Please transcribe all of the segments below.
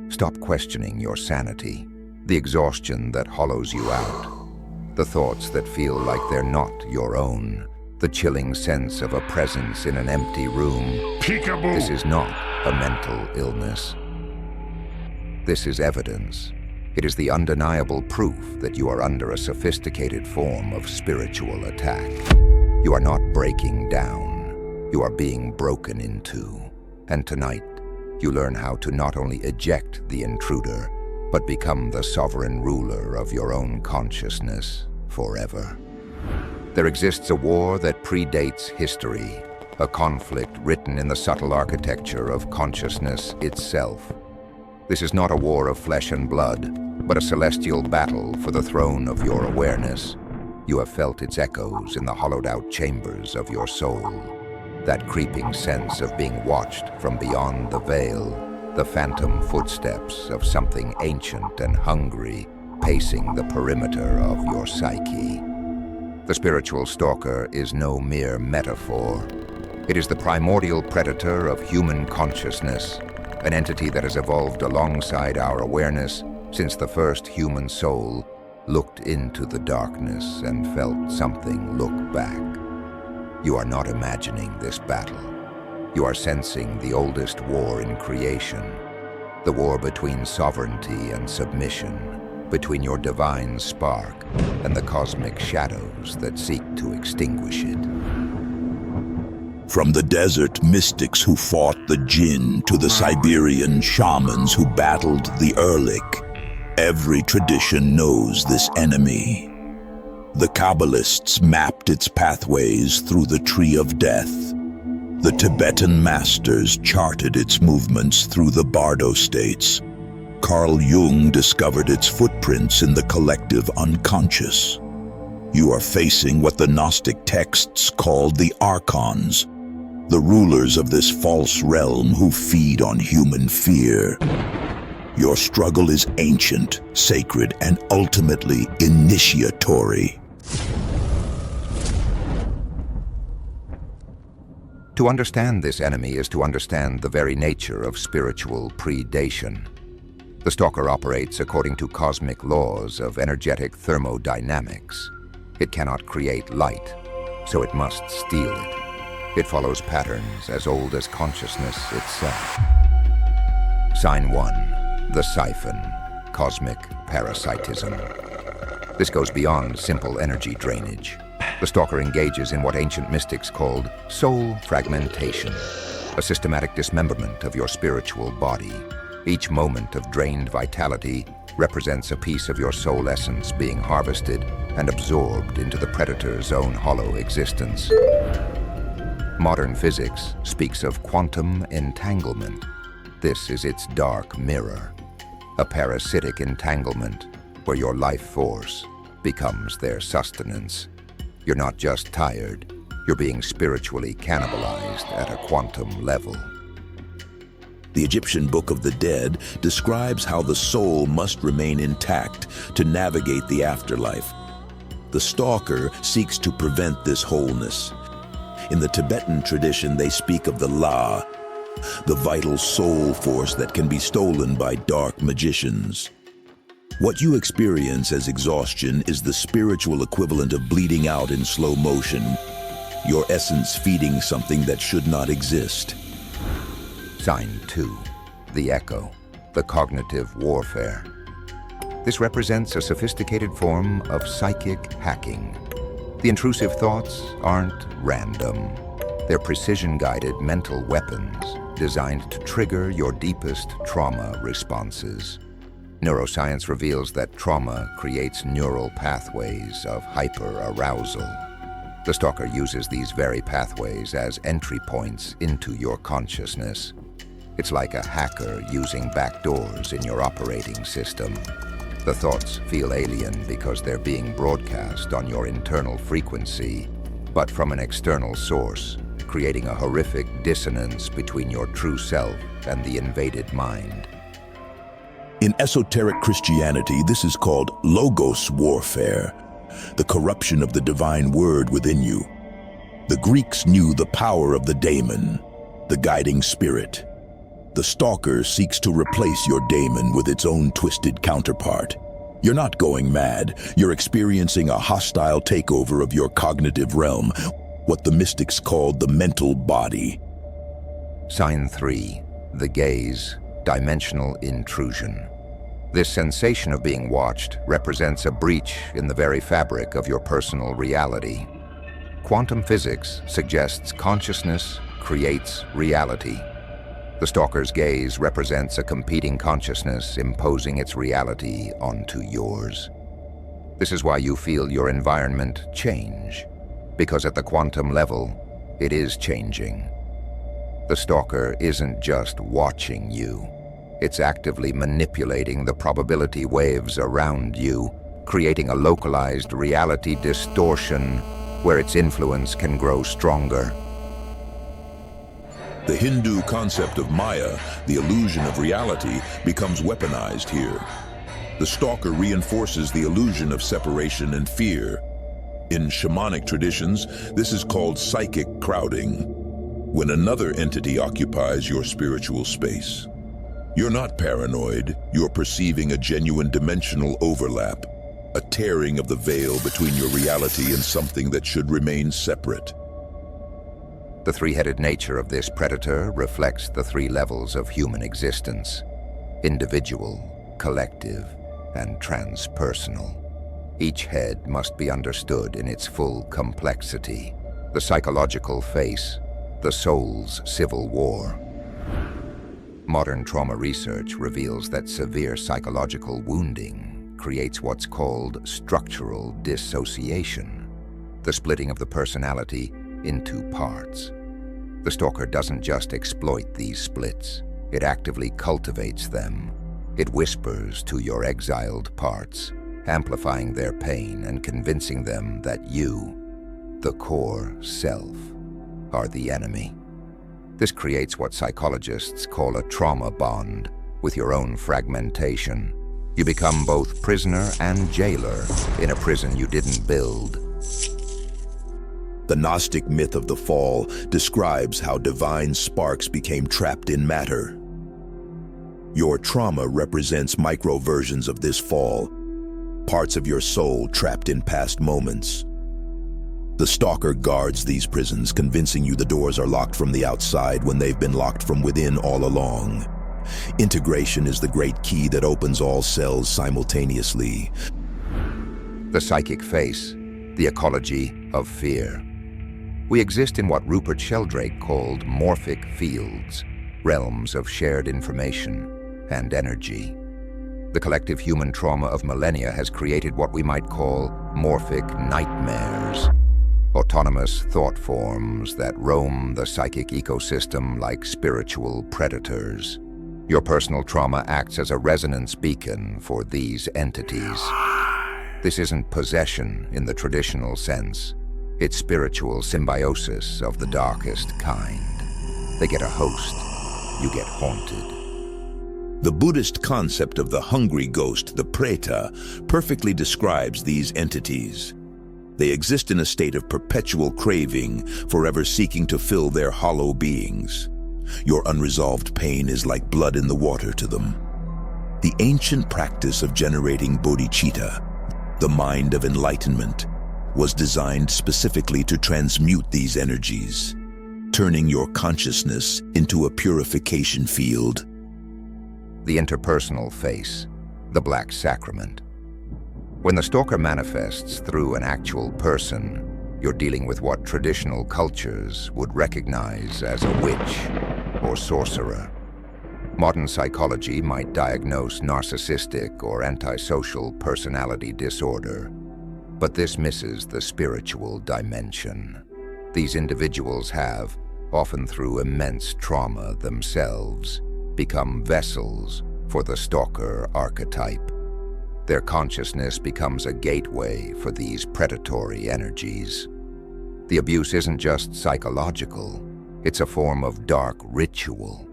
Stop questioning your sanity, the exhaustion that hollows you out, the thoughts that feel like they're not your own, the chilling sense of a presence in an empty room. Peekaboo. This is not a mental illness. This is evidence. It is the undeniable proof that you are under a sophisticated form of spiritual attack. You are not breaking down. You are being broken into. And tonight, you learn how to not only eject the intruder, but become the sovereign ruler of your own consciousness forever. There exists a war that predates history, a conflict written in the subtle architecture of consciousness itself. This is not a war of flesh and blood, but a celestial battle for the throne of your awareness. You have felt its echoes in the hollowed-out chambers of your soul. That creeping sense of being watched from beyond the veil, the phantom footsteps of something ancient and hungry pacing the perimeter of your psyche. The spiritual stalker is no mere metaphor. It is the primordial predator of human consciousness, an entity that has evolved alongside our awareness since the first human soul looked into the darkness and felt something look back. You are not imagining this battle. You are sensing the oldest war in creation, the war between sovereignty and submission, between your divine spark and the cosmic shadows that seek to extinguish it. From the desert mystics who fought the jinn to the Siberian shamans who battled the Erlik, every tradition knows this enemy. The Kabbalists mapped its pathways through the Tree of Death. The Tibetan masters charted its movements through the Bardo states. Carl Jung discovered its footprints in the collective unconscious. You are facing what the Gnostic texts called the Archons, the rulers of this false realm who feed on human fear. Your struggle is ancient, sacred, and ultimately initiatory. To understand this enemy is to understand the very nature of spiritual predation. The stalker operates according to cosmic laws of energetic thermodynamics. It cannot create light, so it must steal it. It follows patterns as old as consciousness itself. Sign 1, the Siphon, cosmic parasitism. This goes beyond simple energy drainage. The stalker engages in what ancient mystics called soul fragmentation, a systematic dismemberment of your spiritual body. Each moment of drained vitality represents a piece of your soul essence being harvested and absorbed into the predator's own hollow existence. Modern physics speaks of quantum entanglement. This is its dark mirror, a parasitic entanglement where your life force becomes their sustenance. You're not just tired, you're being spiritually cannibalized at a quantum level. The Egyptian Book of the Dead describes how the soul must remain intact to navigate the afterlife. The stalker seeks to prevent this wholeness. In the Tibetan tradition, they speak of the La, the vital soul force that can be stolen by dark magicians. What you experience as exhaustion is the spiritual equivalent of bleeding out in slow motion, your essence feeding something that should not exist. Sign 2, the Echo, the cognitive warfare. This represents a sophisticated form of psychic hacking. The intrusive thoughts aren't random. They're precision-guided mental weapons designed to trigger your deepest trauma responses. Neuroscience reveals that trauma creates neural pathways of hyper-arousal. The stalker uses these very pathways as entry points into your consciousness. It's like a hacker using backdoors in your operating system. The thoughts feel alien because they're being broadcast on your internal frequency, but from an external source, creating a horrific dissonance between your true self and the invaded mind. In esoteric Christianity, this is called logos warfare, the corruption of the divine word within you. The Greeks knew the power of the daemon, the guiding spirit. The stalker seeks to replace your daemon with its own twisted counterpart. You're not going mad. You're experiencing a hostile takeover of your cognitive realm, what the mystics called the mental body. Sign 3. The gaze. Dimensional intrusion. This sensation of being watched represents a breach in the very fabric of your personal reality. Quantum physics suggests consciousness creates reality. The stalker's gaze represents a competing consciousness imposing its reality onto yours. This is why you feel your environment change, because at the quantum level, it is changing. The stalker isn't just watching you. It's actively manipulating the probability waves around you, creating a localized reality distortion where its influence can grow stronger. The Hindu concept of Maya, the illusion of reality, becomes weaponized here. The stalker reinforces the illusion of separation and fear. In shamanic traditions, this is called psychic crowding, when another entity occupies your spiritual space. You're not paranoid, you're perceiving a genuine dimensional overlap, a tearing of the veil between your reality and something that should remain separate. The three-headed nature of this predator reflects the 3 levels of human existence: individual, collective, and transpersonal. Each head must be understood in its full complexity. The psychological face, the soul's civil war. Modern trauma research reveals that severe psychological wounding creates what's called structural dissociation, the splitting of the personality into parts. The stalker doesn't just exploit these splits, it actively cultivates them. It whispers to your exiled parts, amplifying their pain and convincing them that you, the core self, are the enemy. This creates what psychologists call a trauma bond with your own fragmentation. You become both prisoner and jailer in a prison you didn't build. The Gnostic myth of the fall describes how divine sparks became trapped in matter. Your trauma represents micro-versions of this fall, parts of your soul trapped in past moments. The stalker guards these prisons, convincing you the doors are locked from the outside when they've been locked from within all along. Integration is the great key that opens all cells simultaneously. The psychic face, the ecology of fear. We exist in what Rupert Sheldrake called morphic fields, realms of shared information and energy. The collective human trauma of millennia has created what we might call morphic nightmares, autonomous thought forms that roam the psychic ecosystem like spiritual predators. Your personal trauma acts as a resonance beacon for these entities. This isn't possession in the traditional sense. It's spiritual symbiosis of the darkest kind. They get a host, you get haunted. The Buddhist concept of the hungry ghost, the preta, perfectly describes these entities. They exist in a state of perpetual craving, forever seeking to fill their hollow beings. Your unresolved pain is like blood in the water to them. The ancient practice of generating bodhicitta, the mind of enlightenment, was designed specifically to transmute these energies, turning your consciousness into a purification field. The interpersonal face, the black sacrament. When the stalker manifests through an actual person, you're dealing with what traditional cultures would recognize as a witch or sorcerer. Modern psychology might diagnose narcissistic or antisocial personality disorder, but this misses the spiritual dimension. These individuals have, often through immense trauma themselves, become vessels for the stalker archetype. Their consciousness becomes a gateway for these predatory energies. The abuse isn't just psychological, it's a form of dark ritual,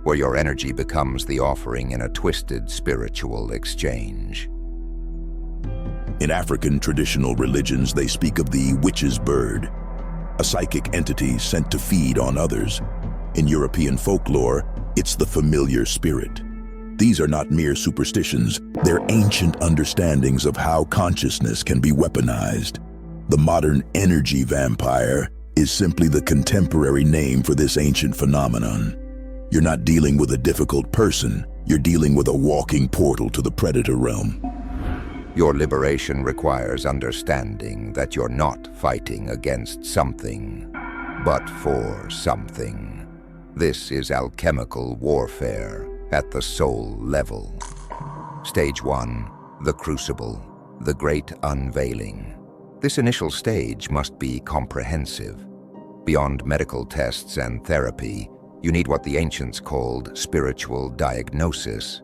where your energy becomes the offering in a twisted spiritual exchange. In African traditional religions, they speak of the witch's bird, a psychic entity sent to feed on others. In European folklore, It's the familiar spirit. These are not mere superstitions, they're ancient understandings of how consciousness can be weaponized. The modern energy vampire is simply the contemporary name for this ancient phenomenon. You're not dealing with a difficult person, you're dealing with a walking portal to the predator realm. Your liberation requires understanding that you're not fighting against something, but for something. This is alchemical warfare at the soul level. Stage 1, the Crucible, the Great Unveiling. This initial stage must be comprehensive. Beyond medical tests and therapy, you need what the ancients called spiritual diagnosis.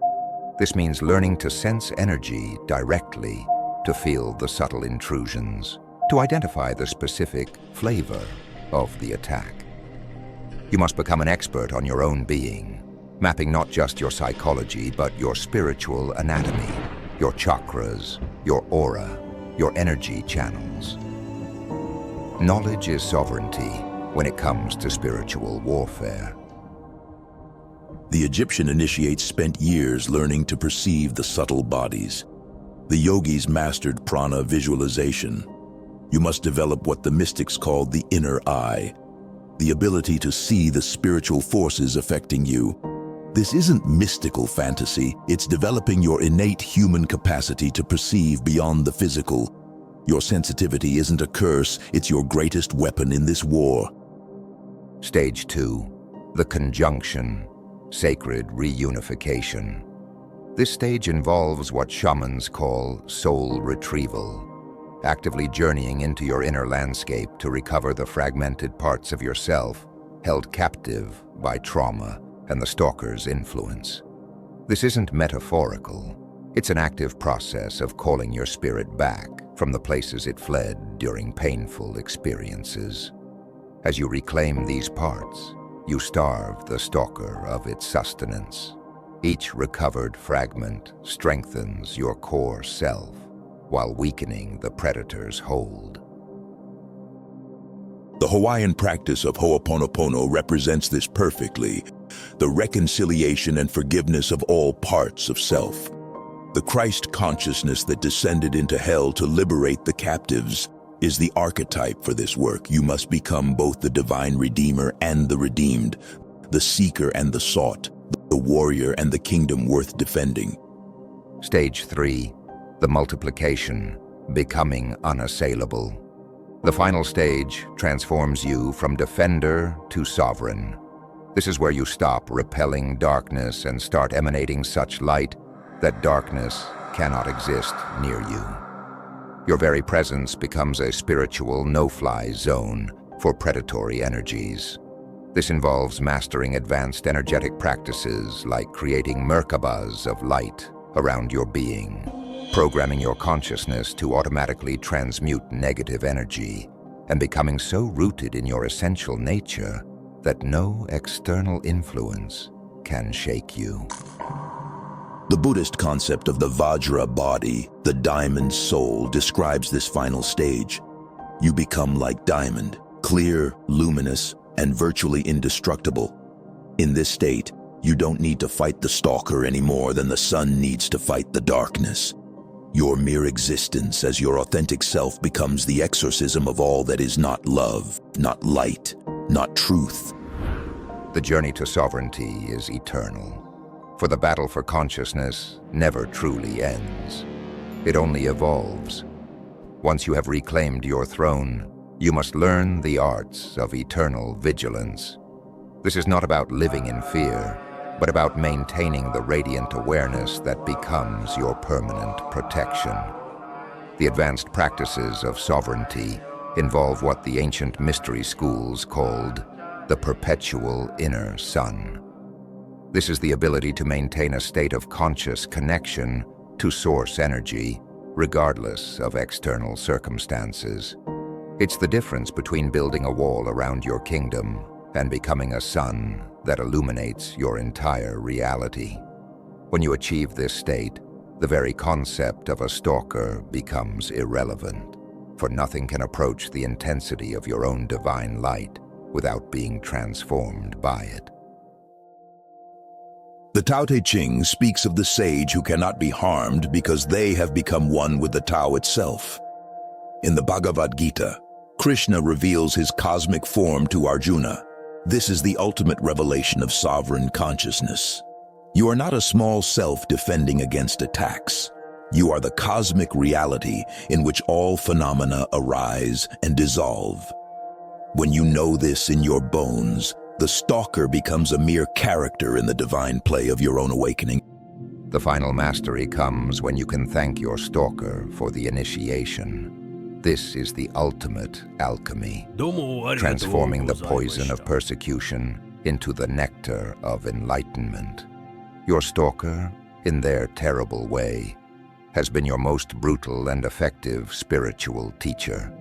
This means learning to sense energy directly, to feel the subtle intrusions, to identify the specific flavor of the attack. You must become an expert on your own being, mapping not just your psychology, but your spiritual anatomy, your chakras, your aura, your energy channels. Knowledge is sovereignty when it comes to spiritual warfare. The Egyptian initiates spent years learning to perceive the subtle bodies. The yogis mastered prana visualization. You must develop what the mystics called the inner eye, the ability to see the spiritual forces affecting you. This isn't mystical fantasy, it's developing your innate human capacity to perceive beyond the physical. Your sensitivity isn't a curse, it's your greatest weapon in this war. Stage 2, the Conjunction, Sacred Reunification. This stage involves what shamans call soul retrieval, actively journeying into your inner landscape to recover the fragmented parts of yourself held captive by trauma and the stalker's influence. This isn't metaphorical. It's an active process of calling your spirit back from the places it fled during painful experiences. As you reclaim these parts, you starve the stalker of its sustenance. Each recovered fragment strengthens your core self while weakening the predator's hold. The Hawaiian practice of Ho'oponopono represents this perfectly, the reconciliation and forgiveness of all parts of self. The Christ consciousness that descended into hell to liberate the captives is the archetype for this work. You must become both the divine redeemer and the redeemed, the seeker and the sought, the warrior and the kingdom worth defending. Stage 3, the Multiplication, becoming unassailable. The final stage transforms you from defender to sovereign. This is where you stop repelling darkness and start emanating such light that darkness cannot exist near you. Your very presence becomes a spiritual no-fly zone for predatory energies. This involves mastering advanced energetic practices like creating merkabas of light around your being, programming your consciousness to automatically transmute negative energy, and becoming so rooted in your essential nature that no external influence can shake you. The Buddhist concept of the Vajra body, the diamond soul, describes this final stage. You become like diamond, clear, luminous, and virtually indestructible. In this state, you don't need to fight the stalker any more than the sun needs to fight the darkness. Your mere existence as your authentic self becomes the exorcism of all that is not love, not light, not truth. The journey to sovereignty is eternal, for the battle for consciousness never truly ends. It only evolves. Once you have reclaimed your throne, you must learn the arts of eternal vigilance. This is not about living in fear, but about maintaining the radiant awareness that becomes your permanent protection. The advanced practices of sovereignty involve what the ancient mystery schools called the perpetual inner sun. This is the ability to maintain a state of conscious connection to source energy, regardless of external circumstances. It's the difference between building a wall around your kingdom and becoming a sun that illuminates your entire reality. When you achieve this state, the very concept of a stalker becomes irrelevant, for nothing can approach the intensity of your own divine light without being transformed by it. The Tao Te Ching speaks of the sage who cannot be harmed because they have become one with the Tao itself. In the Bhagavad Gita, Krishna reveals his cosmic form to Arjuna. This is the ultimate revelation of sovereign consciousness. You are not a small self defending against attacks. You are the cosmic reality in which all phenomena arise and dissolve. When you know this in your bones, the stalker becomes a mere character in the divine play of your own awakening. The final mastery comes when you can thank your stalker for the initiation. This is the ultimate alchemy, transforming the poison of persecution into the nectar of enlightenment. Your stalker, in their terrible way, has been your most brutal and effective spiritual teacher.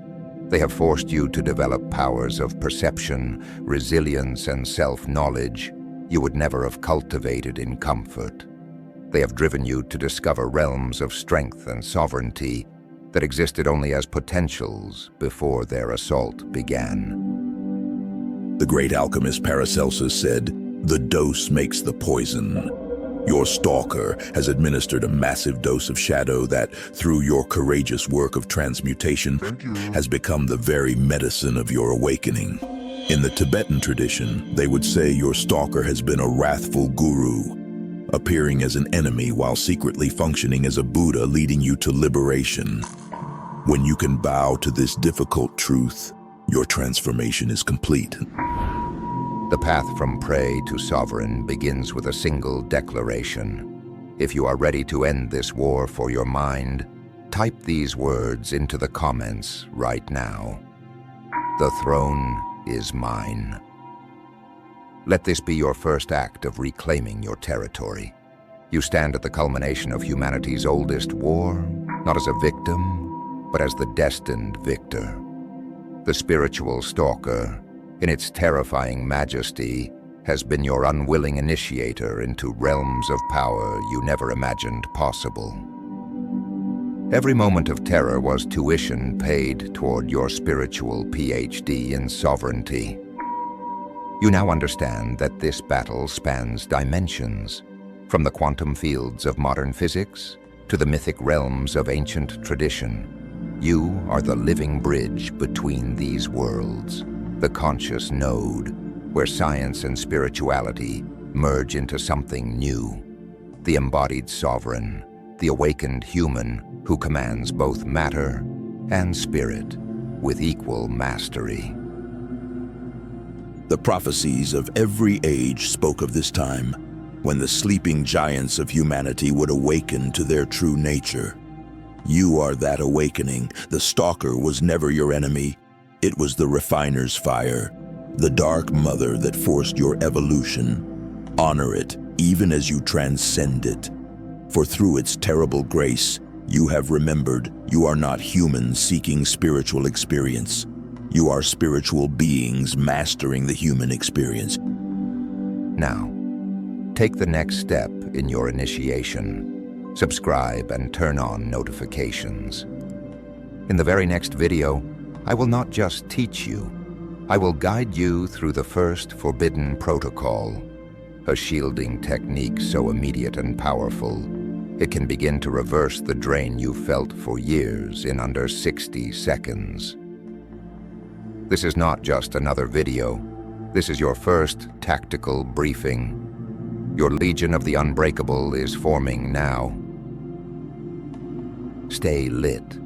They have forced you to develop powers of perception, resilience, and self-knowledge you would never have cultivated in comfort. They have driven you to discover realms of strength and sovereignty that existed only as potentials before their assault began. The great alchemist Paracelsus said, "The dose makes the poison." Your stalker has administered a massive dose of shadow that, through your courageous work of transmutation, has become the very medicine of your awakening. In the Tibetan tradition, they would say your stalker has been a wrathful guru, appearing as an enemy while secretly functioning as a Buddha leading you to liberation. When you can bow to this difficult truth, your transformation is complete. The path from prey to sovereign begins with a single declaration. If you are ready to end this war for your mind, type these words into the comments right now. The throne is mine. Let this be your first act of reclaiming your territory. You stand at the culmination of humanity's oldest war, not as a victim, but as the destined victor. The spiritual stalker, in its terrifying majesty, has been your unwilling initiator into realms of power you never imagined possible. Every moment of terror was tuition paid toward your spiritual PhD in sovereignty. You now understand that this battle spans dimensions, from the quantum fields of modern physics to the mythic realms of ancient tradition. You are the living bridge between these worlds, the conscious node, where science and spirituality merge into something new. The embodied sovereign, the awakened human who commands both matter and spirit with equal mastery. The prophecies of every age spoke of this time, when the sleeping giants of humanity would awaken to their true nature. You are that awakening. The stalker was never your enemy. It was the refiner's fire, the dark mother that forced your evolution. Honor it, even as you transcend it. For through its terrible grace, you have remembered you are not humans seeking spiritual experience. You are spiritual beings mastering the human experience. Now, take the next step in your initiation. Subscribe and turn on notifications. In the very next video, I will not just teach you, I will guide you through the first forbidden protocol, a shielding technique so immediate and powerful, it can begin to reverse the drain you felt for years in under 60 seconds. This is not just another video, this is your first tactical briefing. Your Legion of the Unbreakable is forming now. Stay lit.